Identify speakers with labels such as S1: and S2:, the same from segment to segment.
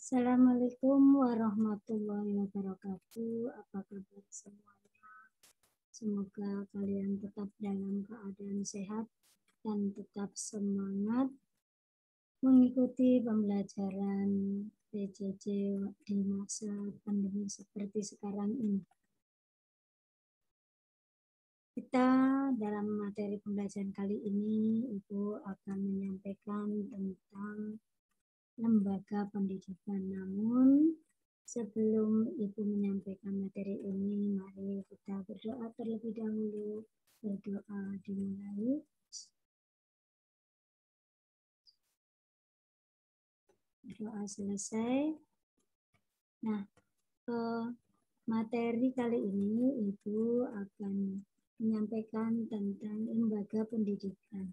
S1: Assalamualaikum warahmatullahi wabarakatuh. Apa kabar semuanya? Semoga kalian tetap dalam keadaan sehat dan tetap semangat mengikuti pembelajaran PJJ di masa pandemi seperti sekarang ini. Kita dalam materi pembelajaran kali ini, Ibu akan menyampaikan tentang lembaga pendidikan. Namun sebelum Ibu menyampaikan materi ini, mari kita berdoa terlebih dahulu. Berdoa dimulai. Doa selesai. Nah, materi kali ini Ibu akan menyampaikan tentang lembaga pendidikan.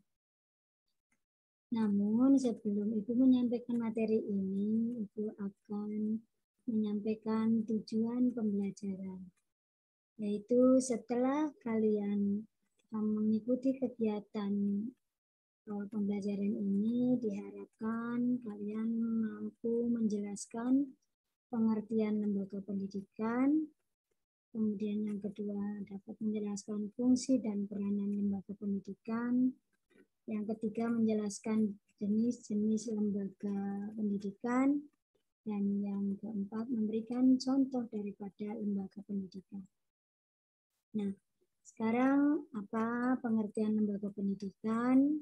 S1: Namun sebelum Ibu menyampaikan materi ini, Ibu akan menyampaikan tujuan pembelajaran. Yaitu setelah kalian mengikuti kegiatan pembelajaran ini, diharapkan kalian mampu menjelaskan pengertian lembaga pendidikan. Kemudian yang kedua, dapat menjelaskan fungsi dan peranan lembaga pendidikan. Yang ketiga, menjelaskan jenis-jenis lembaga pendidikan. Dan yang keempat, memberikan contoh daripada lembaga pendidikan. Nah, sekarang apa pengertian lembaga pendidikan?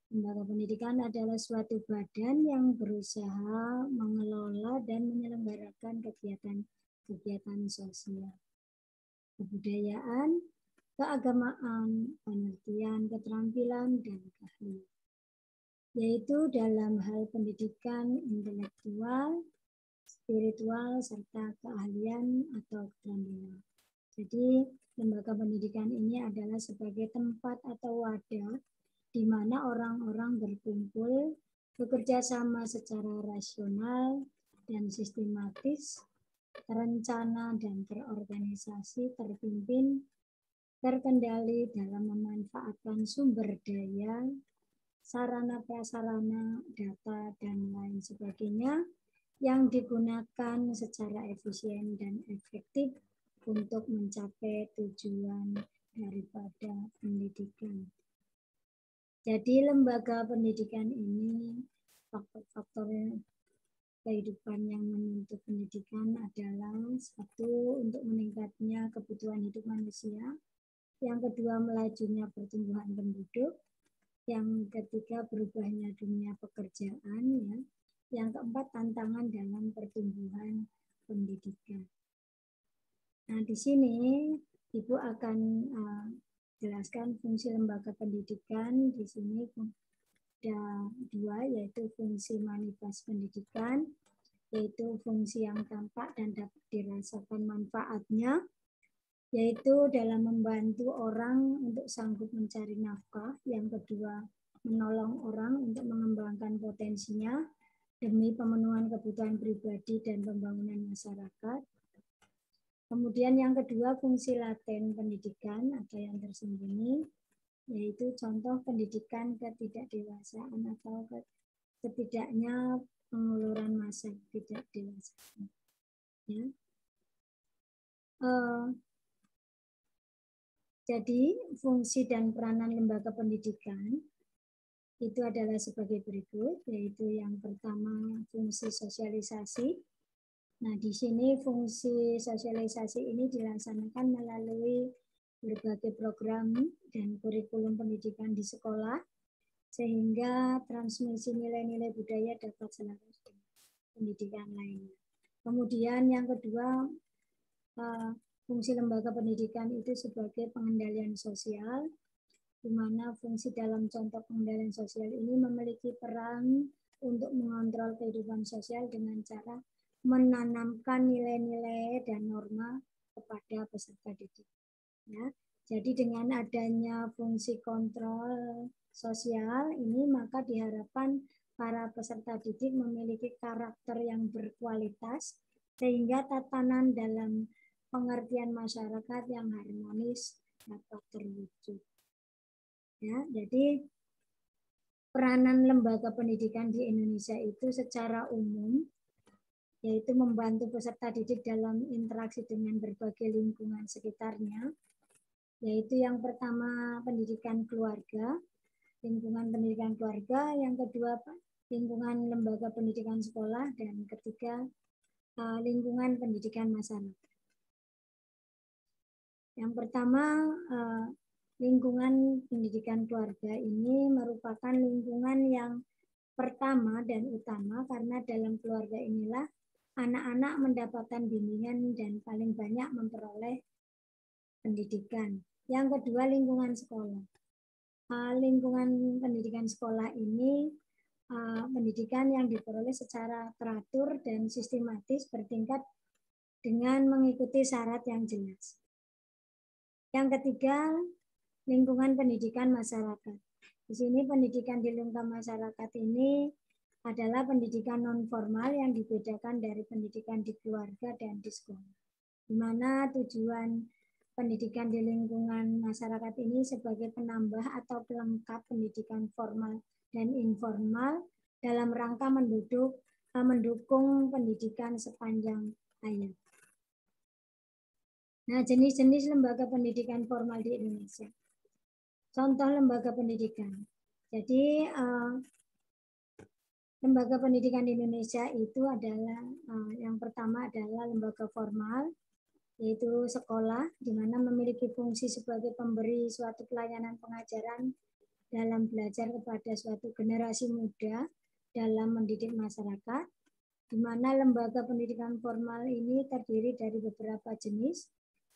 S1: Lembaga pendidikan adalah suatu badan yang berusaha mengelola dan menyelenggarakan kegiatan sosial, kebudayaan, keagamaan, penelitian, keterampilan, dan keahlian. Yaitu dalam hal pendidikan intelektual, spiritual, serta keahlian atau keterampilan. Jadi, lembaga pendidikan ini adalah sebagai tempat atau wadah di mana orang-orang berkumpul, bekerja sama secara rasional dan sistematis, terencana dan terorganisasi, terpimpin, terkendali dalam memanfaatkan sumber daya, sarana prasarana, data, dan lain sebagainya yang digunakan secara efisien dan efektif untuk mencapai tujuan daripada pendidikan. Jadi lembaga pendidikan ini faktor-faktor kehidupan yang menuntut pendidikan adalah satu, untuk meningkatnya kebutuhan hidup manusia. Yang kedua, melajunya pertumbuhan penduduk. Yang ketiga, berubahnya dunia pekerjaan. Ya. Yang keempat, tantangan dalam pertumbuhan pendidikan. Nah, di sini Ibu akan jelaskan fungsi lembaga pendidikan. Di sini ada dua, yaitu fungsi manifest pendidikan, yaitu fungsi yang tampak dan dapat dirasakan manfaatnya, yaitu dalam membantu orang untuk sanggup mencari nafkah. Yang kedua, menolong orang untuk mengembangkan potensinya demi pemenuhan kebutuhan pribadi dan pembangunan masyarakat. Kemudian yang kedua, fungsi laten pendidikan atau yang tersembunyi, yaitu contoh pendidikan ketidakdewasaan atau setidaknya penguluran masa tidak dewasa. Ya. Jadi fungsi dan peranan lembaga pendidikan itu adalah sebagai berikut, yaitu yang pertama fungsi sosialisasi. Nah, di sini fungsi sosialisasi ini dilaksanakan melalui berbagai program dan kurikulum pendidikan di sekolah, sehingga transmisi nilai-nilai budaya dapat selaras dengan pendidikan lainnya. Kemudian yang kedua, fungsi lembaga pendidikan itu sebagai pengendalian sosial, di mana fungsi dalam contoh pengendalian sosial ini memiliki peran untuk mengontrol kehidupan sosial dengan cara menanamkan nilai-nilai dan norma kepada peserta didik. Ya, jadi dengan adanya fungsi kontrol sosial ini, maka diharapkan para peserta didik memiliki karakter yang berkualitas sehingga tatanan dalam pengertian masyarakat yang harmonis dapat terwujud. Ya, jadi peranan lembaga pendidikan di Indonesia itu secara umum yaitu membantu peserta didik dalam interaksi dengan berbagai lingkungan sekitarnya, yaitu yang pertama pendidikan keluarga, lingkungan pendidikan keluarga, yang kedua lingkungan lembaga pendidikan sekolah, dan ketiga lingkungan pendidikan masyarakat. Yang pertama, lingkungan pendidikan keluarga ini merupakan lingkungan yang pertama dan utama karena dalam keluarga inilah anak-anak mendapatkan bimbingan dan paling banyak memperoleh pendidikan. Yang kedua, lingkungan sekolah. Lingkungan pendidikan sekolah ini pendidikan yang diperoleh secara teratur dan sistematis bertingkat dengan mengikuti syarat yang jelas. Yang ketiga, lingkungan pendidikan masyarakat. Di sini pendidikan di lingkungan masyarakat ini adalah pendidikan non formal yang dibedakan dari pendidikan di keluarga dan di sekolah. Di mana tujuan pendidikan di lingkungan masyarakat ini sebagai penambah atau pelengkap pendidikan formal dan informal dalam rangka mendukung pendidikan sepanjang hayat. Nah, jenis-jenis lembaga pendidikan formal di Indonesia. Contoh lembaga pendidikan. Jadi, lembaga pendidikan di Indonesia itu adalah yang pertama adalah lembaga formal, yaitu sekolah, di mana memiliki fungsi sebagai pemberi suatu pelayanan pengajaran dalam belajar kepada suatu generasi muda dalam mendidik masyarakat, di mana lembaga pendidikan formal ini terdiri dari beberapa jenis,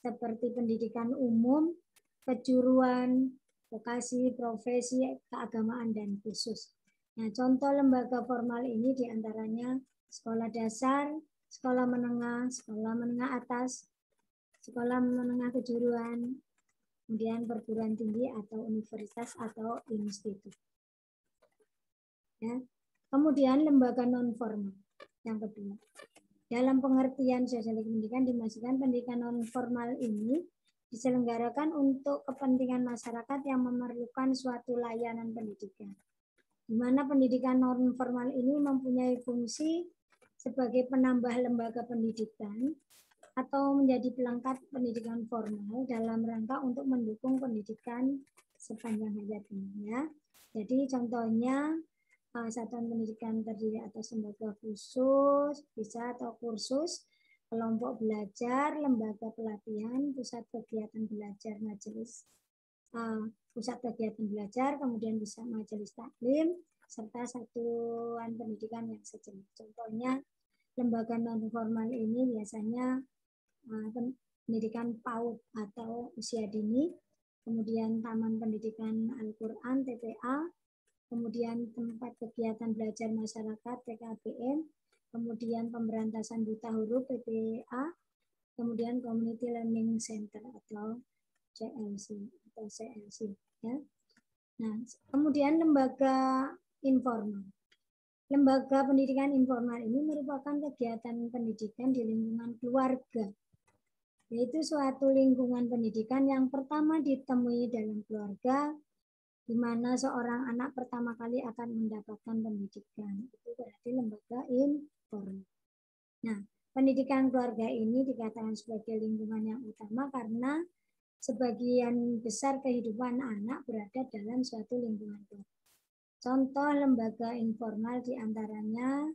S1: seperti pendidikan umum, kejuruan, vokasi, profesi, keagamaan, dan khusus. Nah, contoh lembaga formal ini diantaranya sekolah dasar, sekolah menengah atas, sekolah menengah kejuruan, kemudian perguruan tinggi atau universitas atau institut. Ya. Kemudian lembaga non formal yang kedua. Dalam pengertian sosiologi pendidikan dimaksudkan pendidikan non formal ini diselenggarakan untuk kepentingan masyarakat yang memerlukan suatu layanan pendidikan. Di mana pendidikan non formal ini mempunyai fungsi sebagai penambah lembaga pendidikan atau menjadi pelengkap pendidikan formal dalam rangka untuk mendukung pendidikan sepanjang hayat ini, ya. Jadi contohnya satuan pendidikan terdiri atas lembaga khusus, bisa atau kursus, kelompok belajar, lembaga pelatihan, pusat kegiatan belajar, majelis pusat kegiatan belajar, kemudian bisa majelis taklim, serta satuan pendidikan yang sejenis. Contohnya lembaga non formal ini biasanya pendidikan PAUD atau usia dini, kemudian Taman Pendidikan Al-Quran TPA, kemudian tempat kegiatan belajar masyarakat TKBM, kemudian pemberantasan buta huruf PPA, kemudian Community Learning Center atau CLC atau CLC. Ya. Nah, kemudian lembaga informal. Lembaga pendidikan informal ini merupakan kegiatan pendidikan di lingkungan keluarga, yaitu suatu lingkungan pendidikan yang pertama ditemui dalam keluarga, di mana seorang anak pertama kali akan mendapatkan pendidikan. Itu berarti lembaga informal. Nah, pendidikan keluarga ini dikatakan sebagai lingkungan yang utama karena sebagian besar kehidupan anak berada dalam suatu lingkungan keluarga. Contoh lembaga informal diantaranya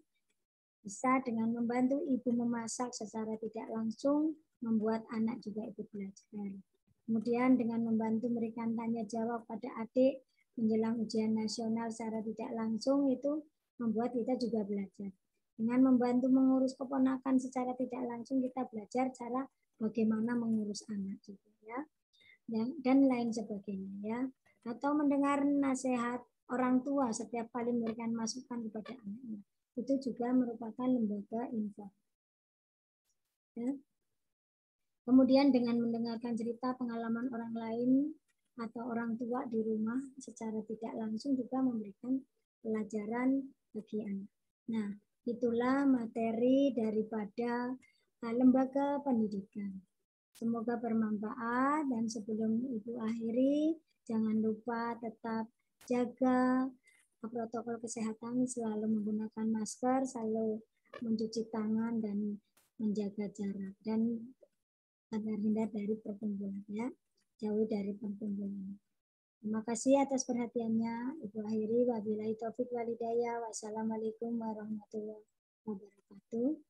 S1: bisa dengan membantu ibu memasak secara tidak langsung, membuat anak juga ikut belajar. Kemudian dengan membantu memberikan tanya jawab pada adik menjelang ujian nasional secara tidak langsung, itu membuat kita juga belajar. Dengan membantu mengurus keponakan secara tidak langsung, kita belajar cara bagaimana mengurus anak juga, ya. Dan lain sebagainya, ya. Atau mendengar nasihat orang tua setiap kali memberikan masukan kepada anaknya. Itu juga merupakan lembaga informal. Ya. Kemudian dengan mendengarkan cerita pengalaman orang lain atau orang tua di rumah secara tidak langsung juga memberikan pelajaran bagi anak. Nah, itulah materi daripada lembaga pendidikan. Semoga bermanfaat, dan sebelum Ibu akhiri, jangan lupa tetap jaga protokol kesehatan, selalu menggunakan masker, selalu mencuci tangan dan menjaga jarak dan terhindar dari perkumpulan ya, jauh dari perkumpulan. Terima kasih atas perhatiannya. Ibu akhiri, wabillahi taufik walhidayah. Wassalamualaikum warahmatullahi wabarakatuh.